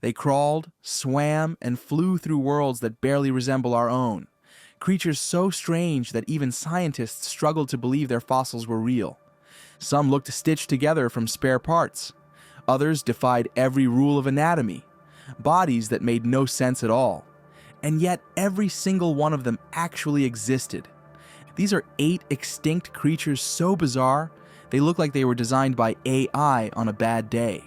They crawled, swam, and flew through worlds that barely resemble our own. Creatures so strange that even scientists struggled to believe their fossils were real. Some looked stitched together from spare parts. Others defied every rule of anatomy. Bodies that made no sense at all. And yet every single one of them actually existed. These are 8 extinct creatures so bizarre, they look like they were designed by AI on a bad day.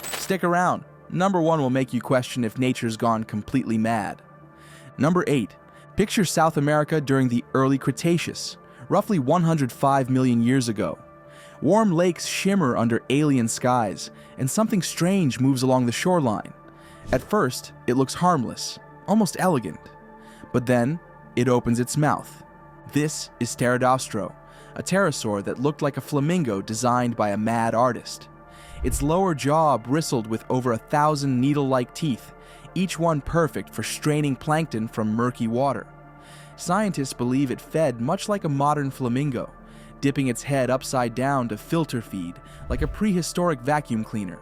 Stick around. Number 1 will make you question if nature's gone completely mad. Number 8. Picture South America during the early Cretaceous, roughly 105 million years ago. Warm lakes shimmer under alien skies, and something strange moves along the shoreline. At first, it looks harmless, almost elegant. But then, it opens its mouth. This is Pterodaustro, a pterosaur that looked like a flamingo designed by a mad artist. Its lower jaw bristled with over 1,000 needle-like teeth, each one perfect for straining plankton from murky water. Scientists believe it fed much like a modern flamingo, dipping its head upside down to filter feed like a prehistoric vacuum cleaner.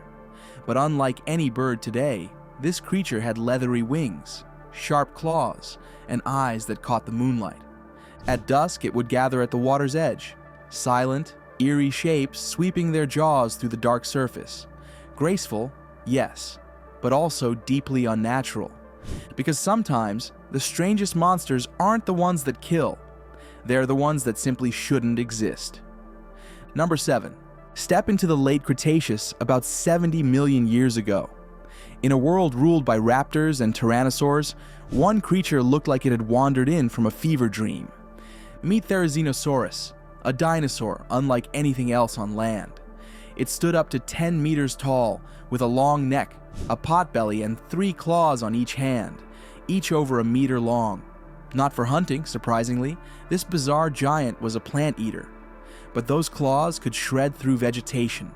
But unlike any bird today, this creature had leathery wings, sharp claws, and eyes that caught the moonlight. At dusk, it would gather at the water's edge, silent, eerie shapes sweeping their jaws through the dark surface. Graceful, yes, but also deeply unnatural. Because sometimes, the strangest monsters aren't the ones that kill. They're the ones that simply shouldn't exist. Number 7. Step into the late Cretaceous about 70 million years ago. In a world ruled by raptors and tyrannosaurs, one creature looked like it had wandered in from a fever dream. Meet Therizinosaurus, a dinosaur unlike anything else on land. It stood up to 10 meters tall, with a long neck, a potbelly, and 3 claws on each hand, each over a meter long. Not for hunting, surprisingly, this bizarre giant was a plant eater. But those claws could shred through vegetation,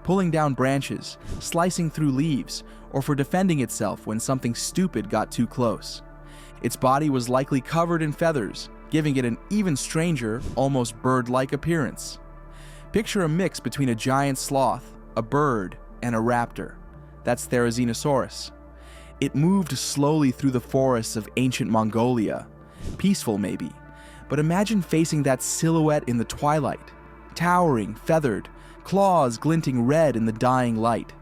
pulling down branches, slicing through leaves, or for defending itself when something stupid got too close. Its body was likely covered in feathers, giving it an even stranger, almost bird-like appearance. Picture a mix between a giant sloth, a bird, and a raptor. That's Therizinosaurus. It moved slowly through the forests of ancient Mongolia. Peaceful, maybe. But imagine facing that silhouette in the twilight. Towering, feathered, claws glinting red in the dying light.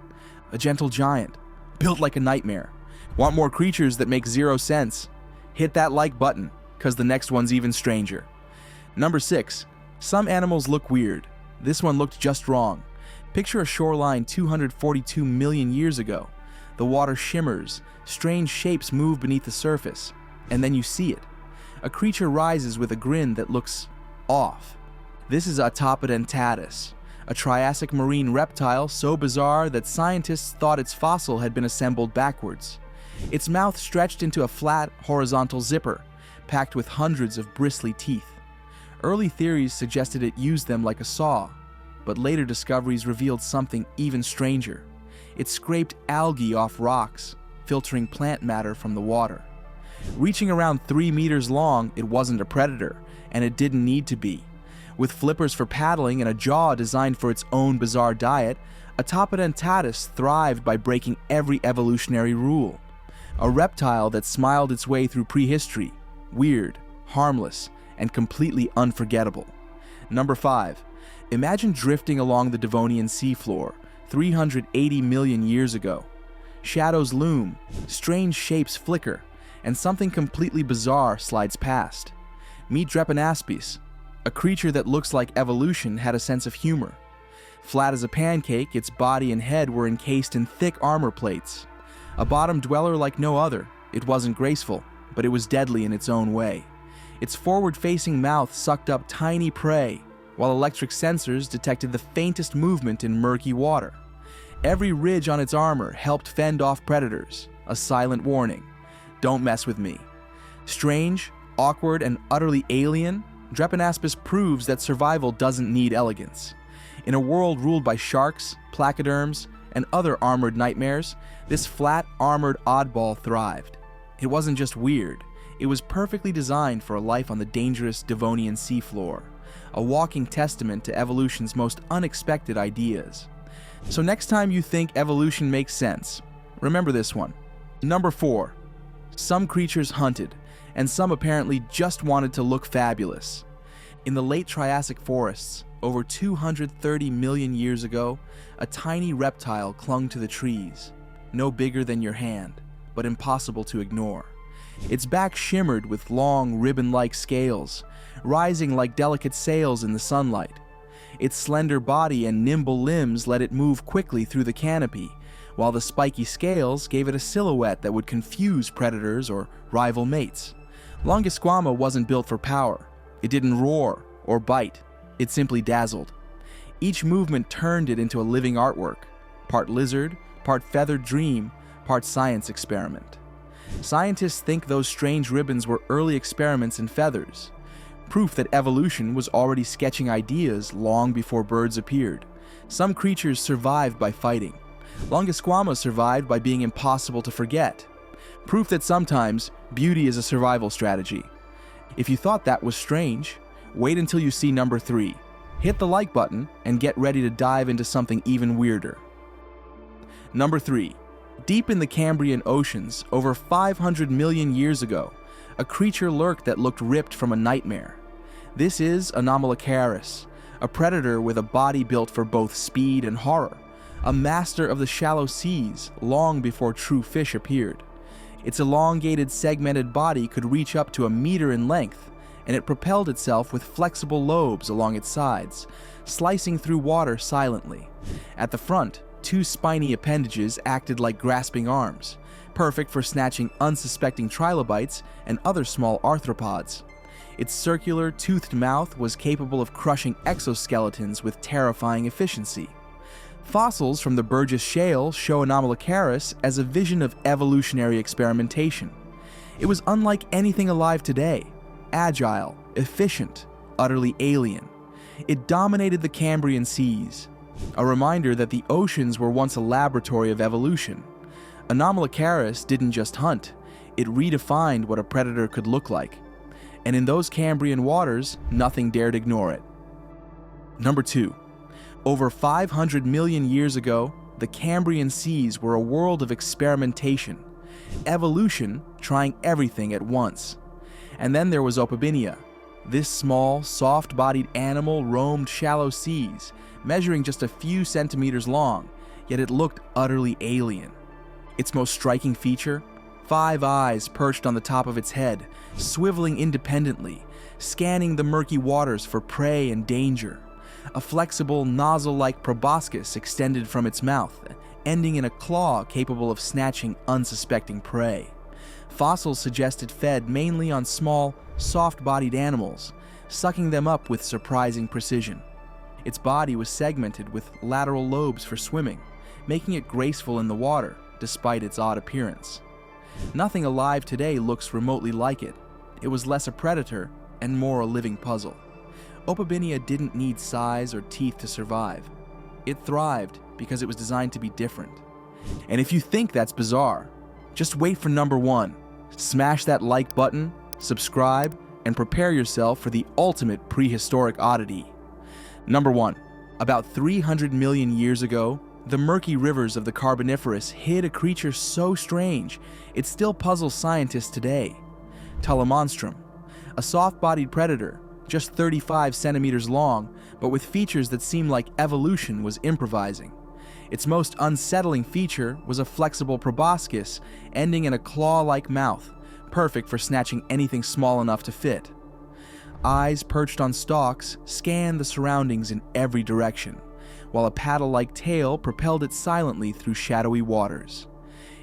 A gentle giant, built like a nightmare. Want more creatures that make zero sense? Hit that like button, because the next one's even stranger. Number 6. Some animals look weird. This one looked just wrong. Picture a shoreline 242 million years ago. The water shimmers, strange shapes move beneath the surface, and then you see it. A creature rises with a grin that looks off. This is Atopodentatus, a Triassic marine reptile so bizarre that scientists thought its fossil had been assembled backwards. Its mouth stretched into a flat, horizontal zipper, packed with hundreds of bristly teeth. Early theories suggested it used them like a saw, but later discoveries revealed something even stranger. It scraped algae off rocks, filtering plant matter from the water. Reaching around 3 meters long, it wasn't a predator, and it didn't need to be. With flippers for paddling and a jaw designed for its own bizarre diet, Atopodentatus thrived by breaking every evolutionary rule. A reptile that smiled its way through prehistory, weird, harmless, and completely unforgettable. Number 5. Imagine drifting along the Devonian seafloor 380 million years ago. Shadows loom, strange shapes flicker, and something completely bizarre slides past. Meet Drepanaspis, a creature that looks like evolution had a sense of humor. Flat as a pancake, its body and head were encased in thick armor plates. A bottom dweller like no other, it wasn't graceful, but it was deadly in its own way. Its forward-facing mouth sucked up tiny prey, while electric sensors detected the faintest movement in murky water. Every ridge on its armor helped fend off predators, a silent warning. Don't mess with me. Strange, awkward, and utterly alien, Drepanaspis proves that survival doesn't need elegance. In a world ruled by sharks, placoderms, and other armored nightmares, this flat, armored oddball thrived. It wasn't just weird, it was perfectly designed for a life on the dangerous Devonian seafloor, a walking testament to evolution's most unexpected ideas. So next time you think evolution makes sense, Remember this one. Number 4. Some creatures hunted, and some apparently just wanted to look fabulous. In the late Triassic forests, over 230 million years ago, a tiny reptile clung to the trees, no bigger than your hand, but impossible to ignore. Its back shimmered with long, ribbon-like scales, rising like delicate sails in the sunlight. Its slender body and nimble limbs let it move quickly through the canopy, while the spiky scales gave it a silhouette that would confuse predators or rival mates. Longisquama wasn't built for power. It didn't roar or bite. It simply dazzled. Each movement turned it into a living artwork, part lizard, part feathered dream, part science experiment. Scientists think those strange ribbons were early experiments in feathers, proof that evolution was already sketching ideas long before birds appeared. Some creatures survived by fighting. Longisquama survived by being impossible to forget, proof that sometimes beauty is a survival strategy. If you thought that was strange, wait until you see number 3. Hit the like button and get ready to dive into something even weirder. Number 3. Deep in the Cambrian oceans, over 500 million years ago, a creature lurked that looked ripped from a nightmare. This is Anomalocaris, a predator with a body built for both speed and horror, a master of the shallow seas long before true fish appeared. Its elongated, segmented body could reach up to a meter in length, and it propelled itself with flexible lobes along its sides, slicing through water silently. At the front, 2 spiny appendages acted like grasping arms, perfect for snatching unsuspecting trilobites and other small arthropods. Its circular, toothed mouth was capable of crushing exoskeletons with terrifying efficiency. Fossils from the Burgess Shale show Anomalocaris as a vision of evolutionary experimentation. It was unlike anything alive today, agile, efficient, utterly alien. It dominated the Cambrian seas, a reminder that the oceans were once a laboratory of evolution. Anomalocaris didn't just hunt, it redefined what a predator could look like. And in those Cambrian waters, nothing dared ignore it. Number 2. Over 500 million years ago, the Cambrian seas were a world of experimentation, evolution trying everything at once. And then there was Opabinia. This small, soft-bodied animal roamed shallow seas, measuring just a few centimeters long, yet it looked utterly alien. Its most striking feature? 5 eyes perched on the top of its head, swiveling independently, scanning the murky waters for prey and danger. A flexible, nozzle-like proboscis extended from its mouth, ending in a claw capable of snatching unsuspecting prey. Fossils suggest it fed mainly on small, soft-bodied animals, sucking them up with surprising precision. Its body was segmented with lateral lobes for swimming, making it graceful in the water, despite its odd appearance. Nothing alive today looks remotely like it. It was less a predator and more a living puzzle. Opabinia didn't need size or teeth to survive. It thrived because it was designed to be different. And if you think that's bizarre, just wait for number 1. Smash that like button, subscribe, and prepare yourself for the ultimate prehistoric oddity. Number 1. About 300 million years ago, the murky rivers of the Carboniferous hid a creature so strange it still puzzles scientists today. Telemonstrum, a soft-bodied predator, just 35 centimeters long, but with features that seem like evolution was improvising. Its most unsettling feature was a flexible proboscis ending in a claw-like mouth, perfect for snatching anything small enough to fit. Eyes perched on stalks scanned the surroundings in every direction, while a paddle-like tail propelled it silently through shadowy waters.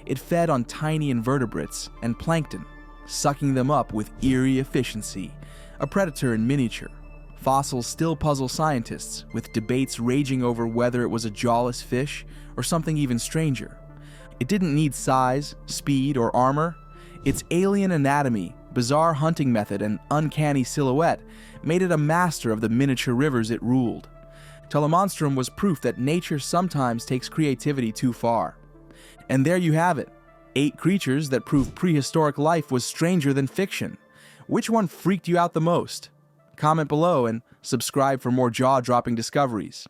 It fed on tiny invertebrates and plankton, sucking them up with eerie efficiency, a predator in miniature. Fossils still puzzle scientists, with debates raging over whether it was a jawless fish or something even stranger. It didn't need size, speed, or armor. Its alien anatomy, bizarre hunting method, and uncanny silhouette made it a master of the miniature rivers it ruled. Telemonstrum was proof that nature sometimes takes creativity too far. And there you have it, 8 creatures that prove prehistoric life was stranger than fiction. Which one freaked you out the most? Comment below and subscribe for more jaw-dropping discoveries.